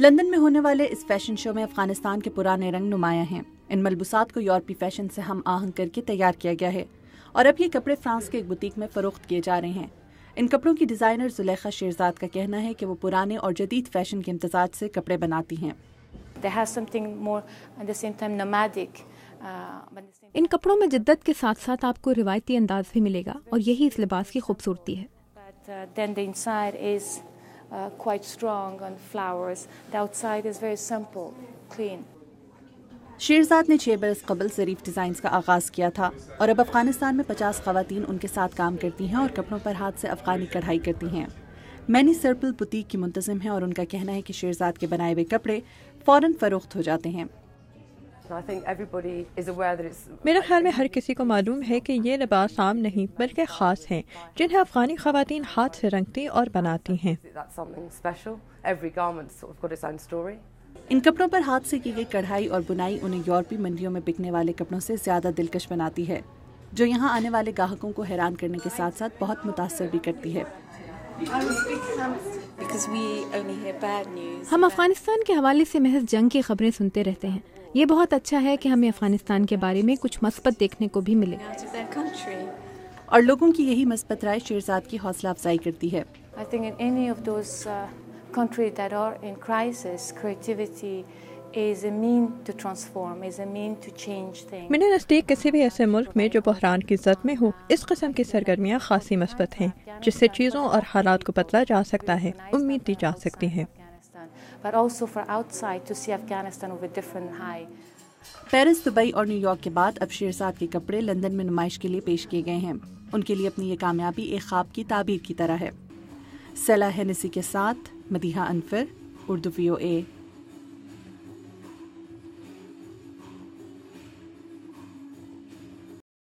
London میں ہونے والے اس فیشن شو میں افغانستان کے پرانے رنگ نمایاں ہیں۔ ان ملبوسات کو یورپی فیشن سے ہم آہنگ کر کے تیار کیا گیا ہے اور اب یہ کپڑے فرانس کے ایک بوتیک میں فروخت کیے جا رہے ہیں۔ ان کپڑوں کی ڈیزائنر زلیخا شیرزاد کا کہنا ہے کہ وہ پرانے اور جدید فیشن کے امتزاج سے کپڑے بناتی ہیں۔ ان کپڑوں میں جدت کے ساتھ ساتھ آپ کو روایتی انداز بھی ملے گا اور یہی اس لباس کی خوبصورتی ہے۔ شیرزاد نے 6 برس قبل ظریف ڈیزائنز کا آغاز کیا تھا اور اب افغانستان میں 50 خواتین ان کے ساتھ کام کرتی ہیں اور کپڑوں پر ہاتھ سے افغانی کڑھائی کرتی ہیں۔ مینی سرپل بوتیک کی منتظم ہے اور ان کا کہنا ہے کہ شیرزاد کے بنائے ہوئے کپڑے فوراً فروخت ہو جاتے ہیں۔ میرا خیال میں ہر کسی کو معلوم ہے کہ یہ لباس عام نہیں بلکہ خاص ہیں جنہیں افغانی خواتین ہاتھ سے رنگتی اور بناتی ہیں۔ ان کپڑوں پر ہاتھ سے کی گئی کڑھائی اور بنائی انہیں یورپی منڈیوں میں بکنے والے کپڑوں سے زیادہ دلکش بناتی ہے، جو یہاں آنے والے گاہکوں کو حیران کرنے کے ساتھ ساتھ بہت متاثر بھی کرتی ہے۔ ہم افغانستان کے حوالے سے محض جنگ کی خبریں سنتے رہتے ہیں۔ یہ بہت اچھا ہے کہ ہمیں افغانستان کے بارے میں کچھ مثبت دیکھنے کو بھی ملے، اور لوگوں کی یہی مثبت رائے شیرزاد کی حوصلہ افزائی کرتی ہے۔ میرے نزدیک کسی بھی ایسے ملک میں جو بحران کی زد میں ہو، اس قسم کی سرگرمیاں خاصی مثبت ہیں جس سے چیزوں اور حالات کو بدلا جا سکتا ہے، امید دی جا سکتی ہے۔ پیرس، دبئی اور نیو یارک کے بعد اب شیرزاد کے کپڑے لندن میں نمائش کے لیے پیش کیے گئے ہیں۔ ان کے لیے اپنی یہ کامیابی ایک خواب کی تعبیر کی طرح ہے۔ سیلا ہینسی کے ساتھ مدیحہ انفر، اردو VOA۔